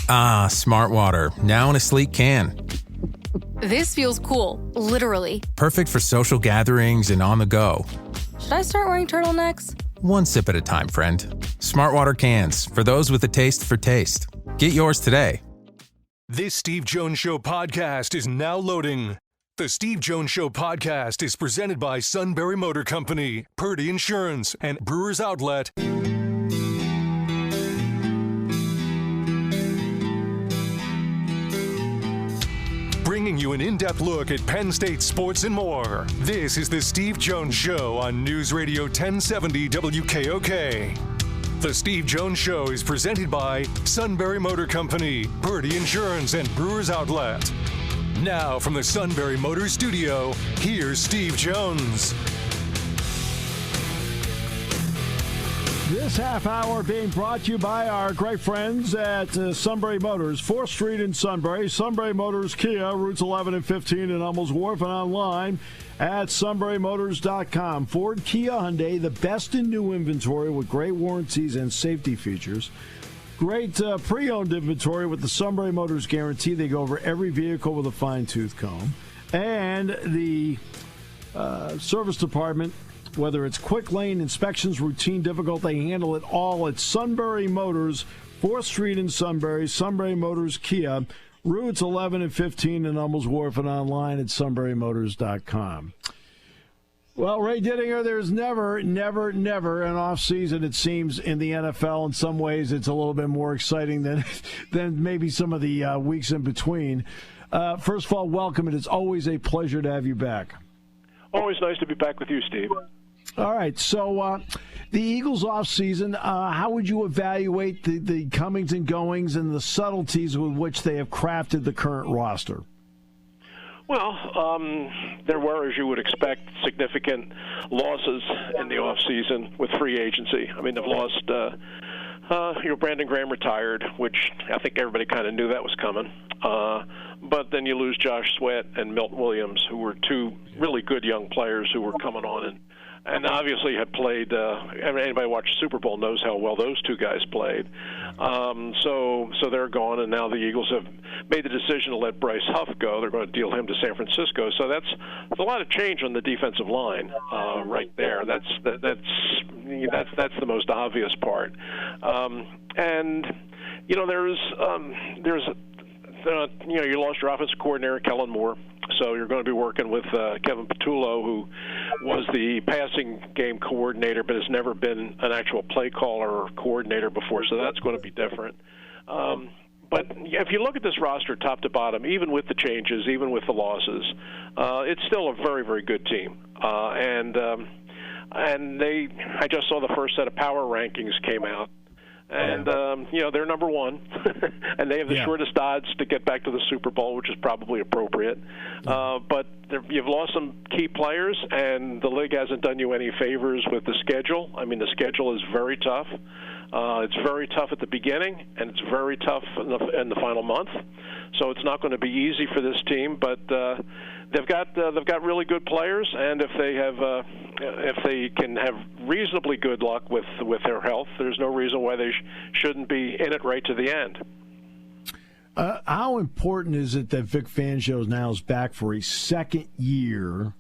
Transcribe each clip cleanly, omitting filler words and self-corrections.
Ah, Smart Water, now in a sleek can. This feels cool, literally. Perfect for social gatherings and on the go. Should I start wearing turtlenecks? One sip at a time, friend. Smart Water cans, for those with a taste for taste. Get yours today. This Steve Jones Show podcast is now loading. The Steve Jones Show podcast is presented by Sunbury Motor Company, Purdy Insurance, and Brewers Outlet. Bringing you an in-depth look at Penn State sports and more. This is the Steve Jones Show on News Radio 1070 WKOK. The Steve Jones Show is presented by Sunbury Motor Company, Purdy Insurance, and Brewers Outlet. Now from the Sunbury Motors studio, here's Steve Jones. This half hour being brought to you by our great friends at Sunbury Motors, 4th Street in Sunbury. Sunbury Motors Kia, routes 11 and 15 in Hummels Wharf, and online at sunburymotors.com. Ford, Kia, Hyundai, the best in new inventory with great warranties and safety features. Great pre-owned inventory with the Sunbury Motors guarantee. They go over every vehicle with a fine-tooth comb. And the service department, whether it's quick lane inspections, routine, difficult, they handle it all at Sunbury Motors, 4th Street in Sunbury. Sunbury Motors Kia, routes 11 and 15 in Hummels Wharf, and online at sunburymotors.com. Well, Ray Didinger, there's never an offseason, it seems, in the NFL. In some ways, it's a little bit more exciting than maybe some of the weeks in between. First of all, welcome. It is always a pleasure to have you back. Always nice to be back with you, Steve. All right, so the Eagles offseason, how would you evaluate the comings and goings and the subtleties with which they have crafted the current roster? Well, there were, as you would expect, significant losses in the offseason with free agency. I mean, they've lost, Brandon Graham retired, which I think everybody kind of knew that was coming. But then you lose Josh Sweat and Milton Williams, who were two really good young players who were coming on and obviously had played. Anybody watched the Super Bowl knows how well those two guys played. So they're gone, and now the Eagles have made the decision to let Bryce Huff go. They're going to deal him to San Francisco. So that's a lot of change on the defensive line right there. That's the most obvious part. And you know you lost your offensive coordinator, Kellen Moore, so you're going to be working with Kevin Patullo, who was the passing game coordinator but has never been an actual play caller or coordinator before, so that's going to be different. But if you look at this roster top to bottom, even with the changes, even with the losses, it's still a very, very good team. I just saw the first set of power rankings came out. And, they're number one, and they have the shortest odds to get back to the Super Bowl, which is probably appropriate. But you've lost some key players, and the league hasn't done you any favors with the schedule. I mean, the schedule is very tough. It's very tough at the beginning, and it's very tough in the final month. So it's not going to be easy for this team, but they've got really good players, and if they can have reasonably good luck with their health, there's no reason why they shouldn't be in it right to the end. How important is it that Vic Fangio now is back for a second year?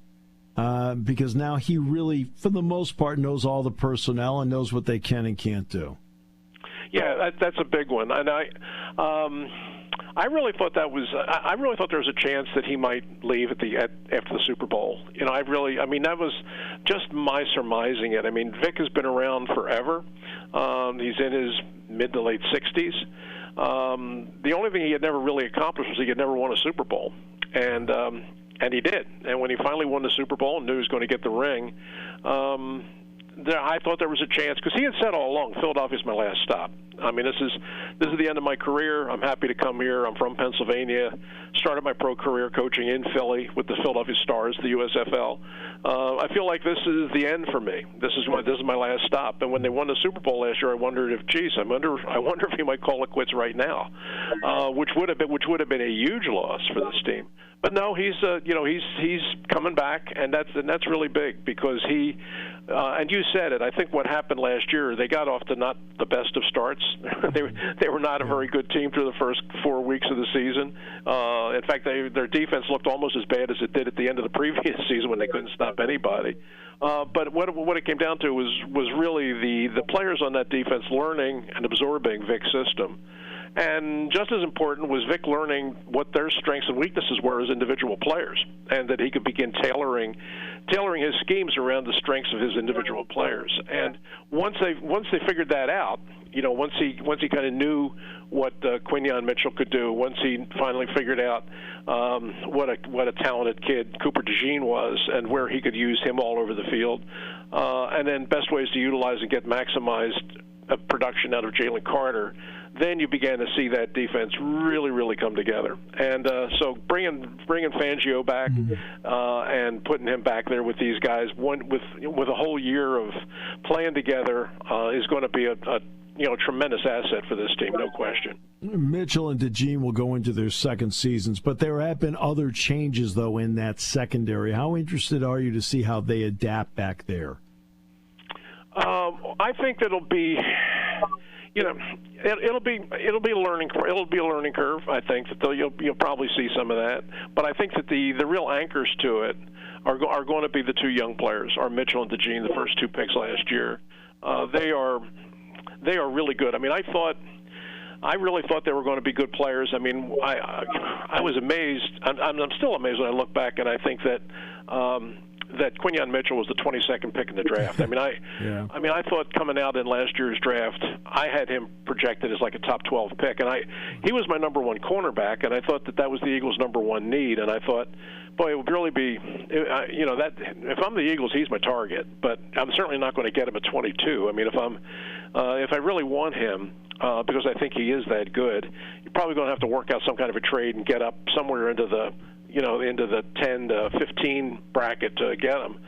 Because now he really, for the most part, knows all the personnel and knows what they can and can't do. Yeah, that's a big one, and I really thought there was a chance that he might leave after the Super Bowl. That was just my surmising it. I mean, Vic has been around forever. He's in his mid to late 60s. The only thing he had never really accomplished was he had never won a Super Bowl, and he did. And when he finally won the Super Bowl and knew he was going to get the ring, I thought there was a chance, because he had said all along, Philadelphia's my last stop. I mean, this is the end of my career. I'm happy to come here. I'm from Pennsylvania. Started my pro career coaching in Philly with the Philadelphia Stars, the USFL. I feel like this is the end for me. This is my last stop. And when they won the Super Bowl last year, I wondered if, I wonder if he might call it quits right now, which would have been a huge loss for this team. But no, he's coming back, and that's really big, because he And you said it. I think what happened last year, they got off to not the best of starts. They were not a very good team through the first 4 weeks of the season. In fact, their defense looked almost as bad as it did at the end of the previous season when they couldn't stop anybody. But what it came down to was really the players on that defense learning and absorbing Vic's system. And just as important was Vic learning what their strengths and weaknesses were as individual players, and that he could begin tailoring his schemes around the strengths of his individual players. And once they figured that out, once he kind of knew what Quinyon Mitchell could do, once he finally figured out what a talented kid Cooper DeJean was, and where he could use him all over the field, and then best ways to utilize and get maximized production out of Jalen Carter, then you began to see that defense really, really come together. And so bringing Fangio back and putting him back there with these guys, with a whole year of playing together, is going to be a tremendous asset for this team, no question. Mitchell and DeJean will go into their second seasons, but there have been other changes, though, in that secondary. How interested are you to see how they adapt back there? I think that'll be, it'll be a learning curve. I think that you'll probably see some of that, but I think that the real anchors to it are going to be the two young players, are Mitchell and DeJean, the first two picks last year. They are really good. I mean, I really thought they were going to be good players. I mean, I was amazed. I'm still amazed when I look back and I think that Quinyon Mitchell was the 22nd pick in the draft. I mean, I thought coming out in last year's draft, I had him projected as like a top 12 pick, and he was my number one cornerback, and I thought that was the Eagles' number one need, and I thought, boy, it would really be, that if I'm the Eagles, he's my target, but I'm certainly not going to get him at 22. I mean, if I really want him, because I think he is that good, you're probably going to have to work out some kind of a trade and get up somewhere into the 10 to 15 bracket to get them.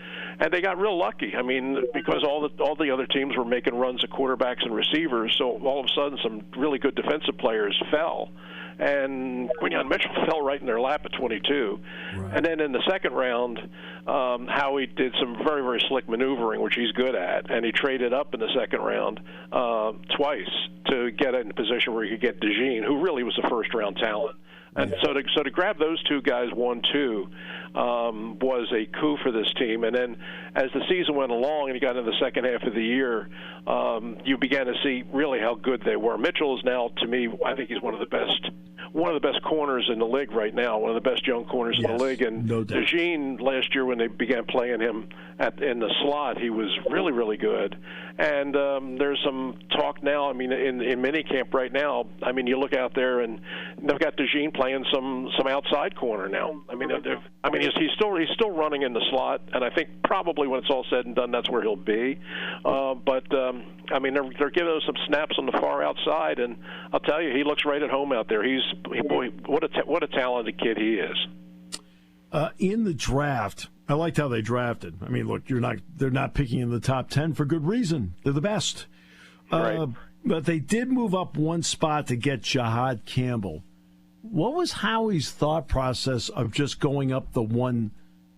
And they got real lucky. I mean, because all the other teams were making runs at quarterbacks and receivers, so all of a sudden some really good defensive players fell. And Quinyon Mitchell fell right in their lap at 22. Right. And then in the second round, Howie did some very, very slick maneuvering, which he's good at, and he traded up in the second round twice to get in a position where he could get DeJean, who really was a first-round talent. And so to grab those two guys 1-2 was a coup for this team. And then as the season went along and you got into the second half of the year, you began to see really how good they were. Mitchell is now, to me, I think he's one of the best corners in the league right now, one of the best young corners in the league. And no DeJean, last year when they began playing him in the slot, he was really, really good. And there's some talk now, I mean, in minicamp right now, I mean, you look out there and they've got DeJean playing some outside corner now. I mean, he's still running in the slot, and I think probably when it's all said and done, that's where he'll be. But I mean, they're giving him some snaps on the far outside, and I'll tell you, he looks right at home out there. What a talented kid he is. In the draft, I liked how they drafted. I mean, look, they're not picking in the top 10 for good reason. They're the best. Right. But they did move up one spot to get Jahad Campbell. What was Howie's thought process of just going up the one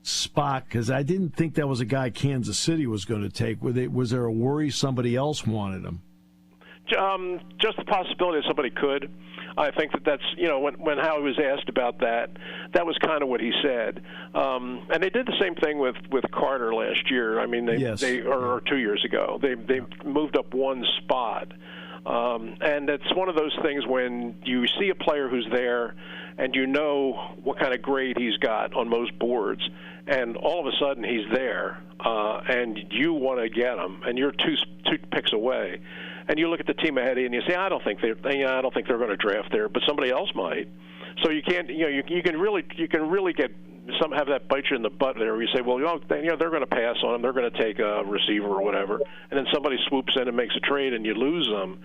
spot? Because I didn't think that was a guy Kansas City was going to take. Was there a worry somebody else wanted him? Just the possibility that somebody could. I think that's, when Howie was asked about that was kind of what he said. And they did the same thing with Carter last year. I mean, or 2 years ago. They moved up one spot. And it's one of those things when you see a player who's there and you know what kind of grade he's got on most boards, and all of a sudden he's there, and you want to get him, and you're two picks away. And you look at the team ahead of you and you say, I don't think they're going to draft there, but somebody else might. So you can't, you can really get have that bite you in the butt there. Where you say, well, they're going to pass on him, they're going to take a receiver or whatever, and then somebody swoops in and makes a trade and you lose them.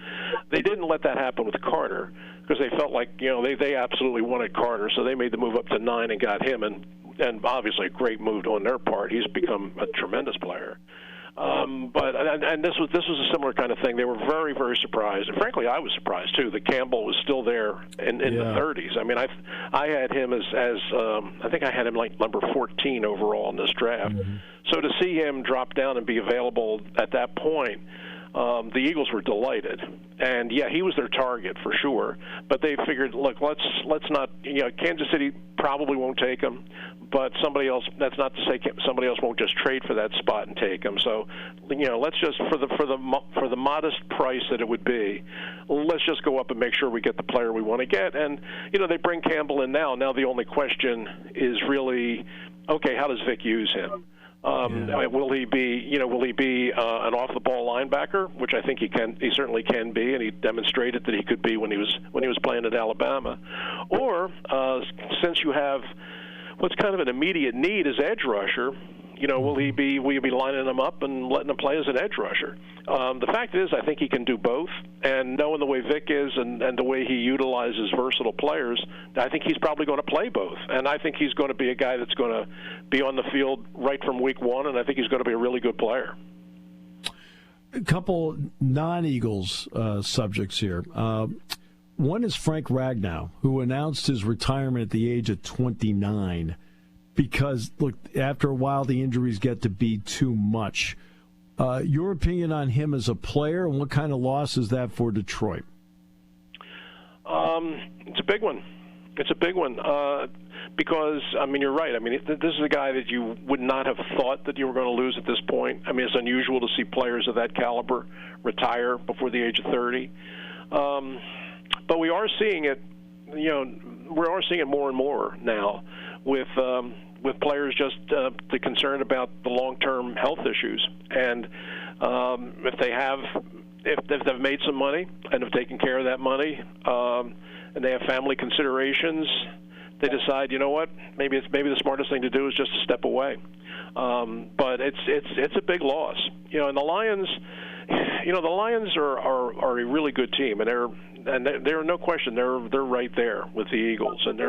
They didn't let that happen with Carter because they felt like they absolutely wanted Carter, so they made the move up to 9 and got him, and obviously a great move on their part. He's become a tremendous player. But this was a similar kind of thing. They were very, very surprised, and frankly, I was surprised too that Campbell was still there in the 30s. I mean, I had him as I think I had him like number 14 overall in this draft. Mm-hmm. So to see him drop down and be available at that point, the Eagles were delighted, and yeah, he was their target for sure. But they figured, look, let's not. Kansas City probably won't take him, but somebody else. That's not to say somebody else won't just trade for that spot and take him. So, let's just for the modest price that it would be, let's just go up and make sure we get the player we want to get. And they bring Campbell in now. Now the only question is really, okay, how does Vic use him? Will he be an off-the-ball linebacker, which I think he certainly can be, and he demonstrated that he could be when he was playing at Alabama, or since you have what's kind of an immediate need as edge rusher, will you be lining him up and letting him play as an edge rusher? The fact is, I think he can do both, and knowing the way Vic is and the way he utilizes versatile players, I think he's probably going to play both. And I think he's going to be a guy that's going to be on the field right from week one, and I think he's going to be a really good player. A couple non-Eagles subjects here. One is Frank Ragnow, who announced his retirement at the age of 29. Because, look, after a while, the injuries get to be too much. Your opinion on him as a player, and what kind of loss is that for Detroit? It's a big one. Because, you're right. This is a guy that you would not have thought that you were going to lose at this point. It's unusual to see players of that caliber retire before the age of 30. But we are seeing it, more and more now with players just concerned about the long-term health issues, and if they've made some money and have taken care of that money, and they have family considerations, they decide, maybe the smartest thing to do is just to step away. But it's a big loss, and the Lions. The Lions are a really good team, and they're no question they're right there with the Eagles, and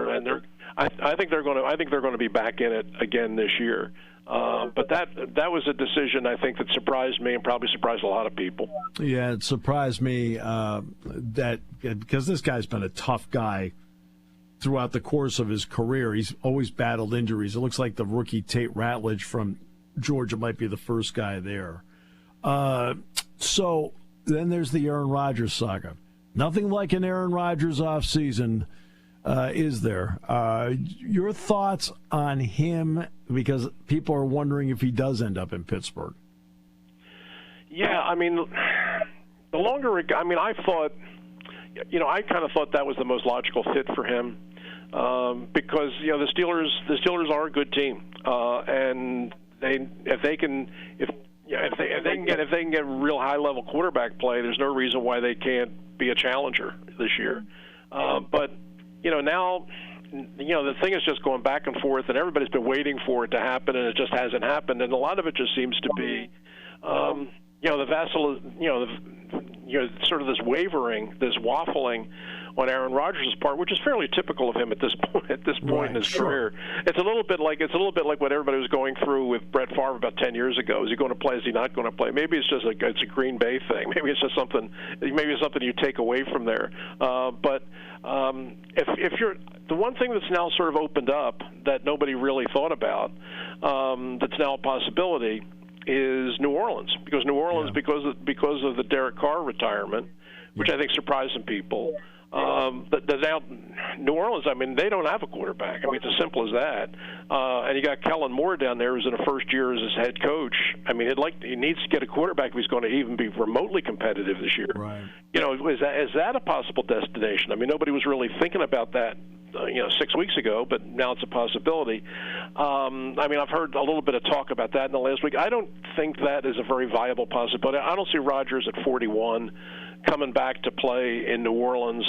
I think they're going to be back in it again this year. But that was a decision I think that surprised me and probably surprised a lot of people. Yeah, it surprised me that because this guy's been a tough guy throughout the course of his career. He's always battled injuries. It looks like the rookie Tate Ratledge from Georgia might be the first guy there. So then there's the Aaron Rodgers saga. Nothing like an Aaron Rodgers offseason, is there? Your thoughts on him, because people are wondering if he does end up in Pittsburgh. Yeah, the longer I thought, I kind of thought that was the most logical fit for him, because the Steelers are a good team, and if they can get real high level quarterback play, there's no reason why they can't be a challenger this year. But now, the thing is just going back and forth, and everybody's been waiting for it to happen, and it just hasn't happened. And a lot of it just seems to be, the vessel, sort of this wavering, this waffling on Aaron Rodgers' part, which is fairly typical of him at this point in his career. It's a little bit like what everybody was going through with Brett Favre about 10 years ago. Is he going to play? Is he not going to play? Maybe it's just it's a Green Bay thing. Maybe it's just something. Maybe it's something you take away from there. But if you're the one thing that's now sort of opened up that nobody really thought about, that's now a possibility, is New Orleans. Because New Orleans, because of the Derek Carr retirement, which I think surprised some people. Now New Orleans, they don't have a quarterback. It's as simple as that. And you got Kellen Moore down there, who's in a first year as his head coach. He needs to get a quarterback if he's going to even be remotely competitive this year. Right. Is that a possible destination? Nobody was really thinking about that 6 weeks ago, but now it's a possibility. I've heard a little bit of talk about that in the last week. I don't think that is a very viable possibility. I don't see Rodgers at 41 coming back to play in New Orleans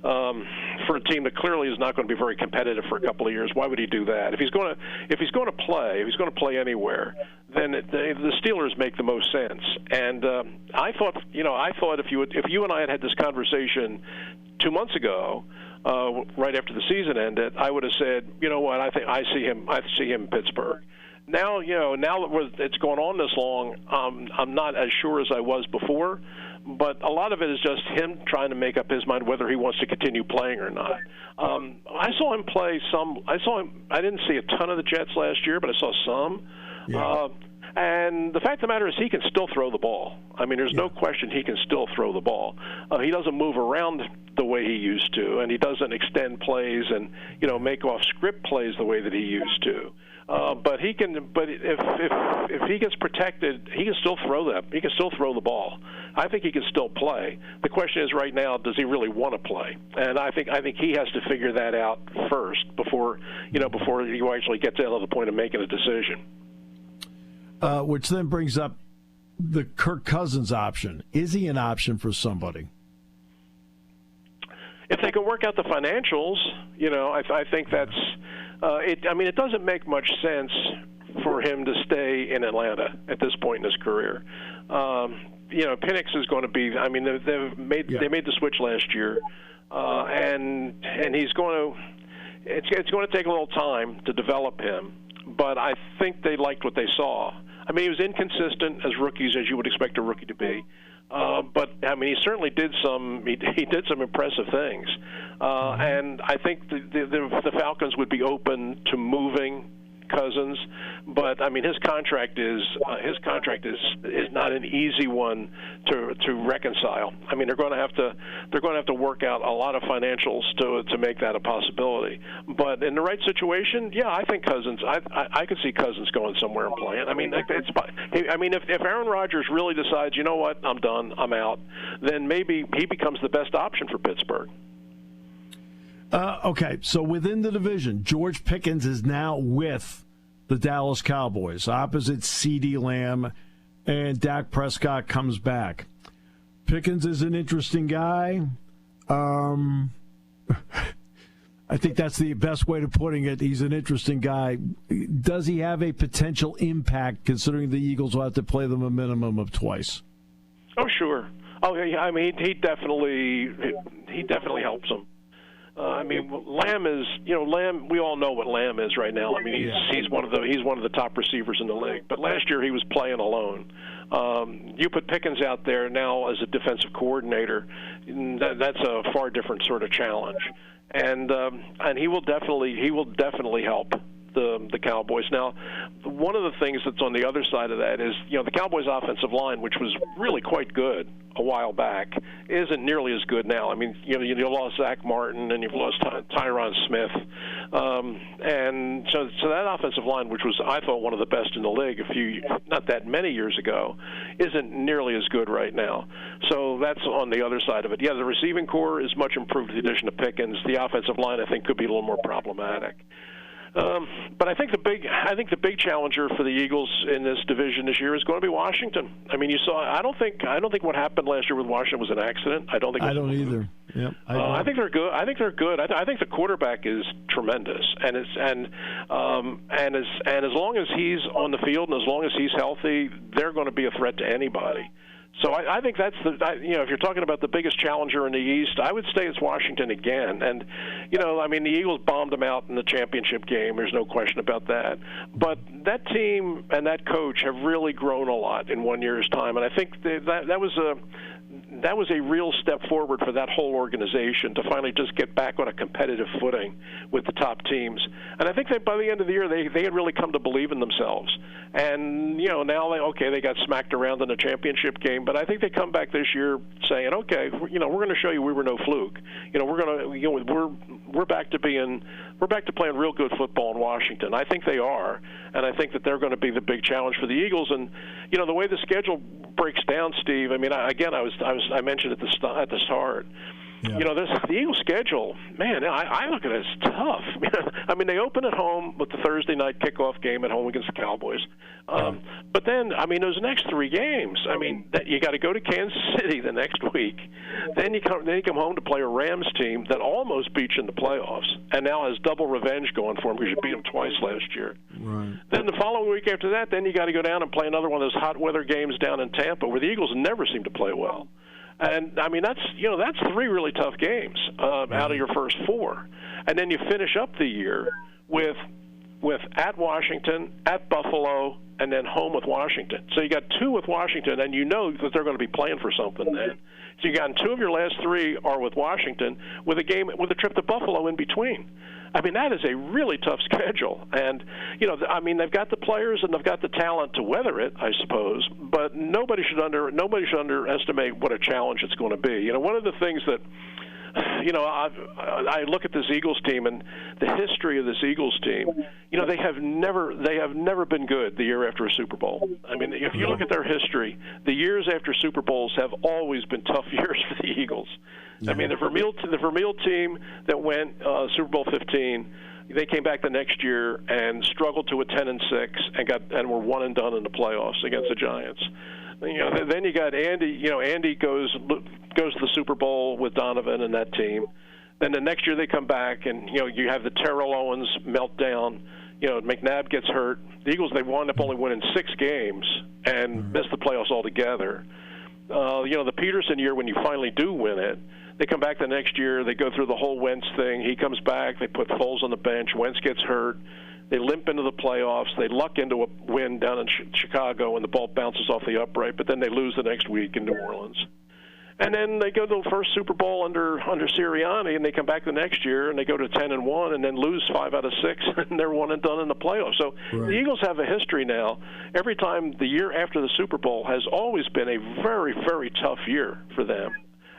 for a team that clearly is not going to be very competitive for a couple of years. Why would he do that? If he's going to play anywhere, then the Steelers make the most sense. And I thought if you and I had this conversation 2 months ago, right after the season ended, I would have said, you know what, I see him in Pittsburgh. now that it's going on this long, I'm not as sure as I was before. But a lot of it is just him trying to make up his mind whether he wants to continue playing or not. I saw him play some. I didn't see a ton of the Jets last year, but I saw some. Yeah. And the fact of the matter is he can still throw the ball. I mean, there's no question he can still throw the ball. He doesn't move around the way he used to, and he doesn't extend plays and make off script plays the way that he used to. But he can. But if he gets protected, he can still throw that. He can still throw the ball. I think he can still play. The question is right now, does he really want to play? And I think he has to figure that out first before he actually gets to the point of making a decision. Which then brings up the Kirk Cousins option. Is he an option for somebody? If they can work out the financials, I think that's it. I mean, it doesn't make much sense for him to stay in Atlanta at this point in his career. Penix is going to be. I mean, they made the switch last year, and he's going to. It's going to take a little time to develop him, but I think they liked what they saw. I mean, he was inconsistent as rookies, as you would expect a rookie to be. But I mean, he certainly did some. He did some impressive things, and I think the Falcons would be open to moving Cousins, but I mean his contract is not an easy one to reconcile. I mean they're going to have to work out a lot of financials to make that a possibility. But in the right situation, yeah, I think Cousins. I could see Cousins going somewhere and playing. I mean if Aaron Rodgers really decides, you know what, I'm done, I'm out, then maybe he becomes the best option for Pittsburgh. Okay, so within the division, George Pickens is now with the Dallas Cowboys, opposite CeeDee Lamb, and Dak Prescott comes back. Pickens is an interesting guy. I think that's the best way of putting it. He's an interesting guy. Does he have a potential impact, considering the Eagles will have to play them a minimum of twice? Oh, sure. Oh, yeah. I mean, he definitely helps them. I mean, Lamb is, Lamb. We all know what Lamb is right now. I mean, he's one of the top receivers in the league. But last year he was playing alone. You put Pickens out there now as a defensive coordinator. That's a far different sort of challenge, and he will definitely help the Cowboys. Now, one of the things that's on the other side of that is, the Cowboys' offensive line, which was really quite good a while back, isn't nearly as good now. I mean, you lost Zach Martin and you've lost Tyron Smith, and so that offensive line, which was, I thought, one of the best in the league not that many years ago, isn't nearly as good right now. So that's on the other side of it. Yeah, the receiving core is much improved with the addition of Pickens. The offensive line, I think, could be a little more problematic. But I think the big challenger for the Eagles in this division this year is going to be Washington. I mean, you saw. I don't think what happened last year with Washington was an accident. I don't either. Yep, I think they're good. I think the quarterback is tremendous, and as long as he's on the field and as long as he's healthy, they're going to be a threat to anybody. So I think that's if you're talking about the biggest challenger in the East, I would say it's Washington again. And, I mean, the Eagles bombed them out in the championship game. There's no question about that. But that team and that coach have really grown a lot in 1 year's time. And I think that was a real step forward for that whole organization to finally just get back on a competitive footing with the top teams. And I think that by the end of the year, they had really come to believe in themselves. And, now they got smacked around in the championship game, but I think they come back this year saying, okay, we're going to show you we were no fluke. We're back to playing real good football in Washington. I think they are, and I think that they're going to be the big challenge for the Eagles. And, the way the schedule breaks down, Steve, I mean, I mentioned at the start. Yeah. The Eagles' schedule, man, I look at it as tough. I mean, they open at home with the Thursday night kickoff game at home against the Cowboys. But then, I mean, those next three games, I mean, you got to go to Kansas City the next week. Then you come home to play a Rams team that almost beat you in the playoffs and now has double revenge going for them because you beat them twice last year. Right. Then the following week after that, then you got to go down and play another one of those hot weather games down in Tampa where the Eagles never seem to play well. And I mean that's three really tough games out of your first four, and then you finish up the year with with at Washington, at Buffalo, and then home with Washington. So you got 2 with Washington, and you know that they're going to be playing for something then. So you got 2 of your last 3 are with Washington, with a trip to Buffalo in between. I mean, that is a really tough schedule. And, they've got the players and they've got the talent to weather it, I suppose, but nobody should underestimate what a challenge it's going to be. One of the things that I look at this Eagles team and the history of this Eagles team. They have never been good the year after a Super Bowl. I mean, if you look at their history, the years after Super Bowls have always been tough years for the Eagles. I mean, the Vermeil team that went Super Bowl 15, they came back the next year and struggled to a 10-6 and were one and done in the playoffs against the Giants. Then you got Andy. Andy goes to the Super Bowl with Donovan and that team. Then the next year they come back, and you have the Terrell Owens meltdown. McNabb gets hurt. The Eagles, they wound up only winning 6 games and missed the playoffs altogether. The Peterson year, when you finally do win it, they come back the next year. They go through the whole Wentz thing. He comes back. They put Foles on the bench. Wentz gets hurt. They limp into the playoffs. They luck into a win down in Chicago, and the ball bounces off the upright. But then they lose the next week in New Orleans. And then they go to the first Super Bowl under Sirianni, and they come back the next year, and they go to 10-1, and then lose 5 out of 6, and they're one and done in the playoffs. So The Eagles have a history now. Every time the year after the Super Bowl has always been a very, very tough year for them.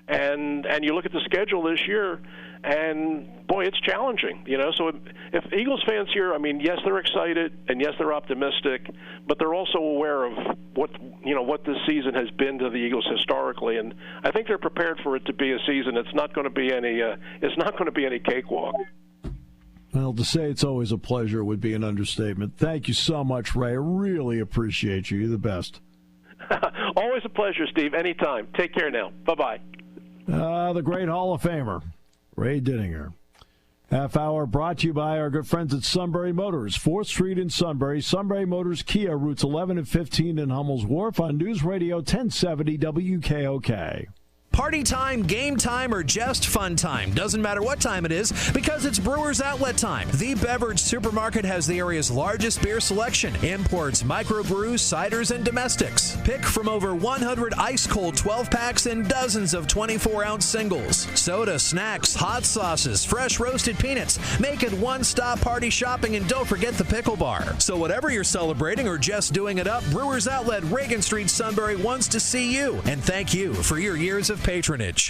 And you look at the schedule this year, and boy, it's challenging. So if Eagles fans here, I mean, yes, they're excited, and yes, they're optimistic, but they're also aware of what this season has been to the Eagles historically, and I think they're prepared for it to be a season. It's not going to be any cakewalk. Well, to say it's always a pleasure would be an understatement. Thank you so much, Ray. I really appreciate you. You're the best. Always a pleasure, Steve. Anytime. Take care now. Bye-bye. The great Hall of Famer, Ray Didinger. Half hour brought to you by our good friends at Sunbury Motors, 4th Street in Sunbury. Sunbury Motors Kia, routes 11 and 15 in Hummel's Wharf on News Radio 1070 WKOK. Party time, game time, or just fun time. Doesn't matter what time it is, because it's Brewers Outlet time. The beverage supermarket has the area's largest beer selection. Imports, microbrews, ciders, and domestics. Pick from over 100 ice-cold 12-packs and dozens of 24-ounce singles. Soda, snacks, hot sauces, fresh roasted peanuts. Make it one-stop party shopping, and don't forget the pickle bar. So whatever you're celebrating or just doing it up, Brewers Outlet, Reagan Street, Sunbury wants to see you. And thank you for your years of patronage.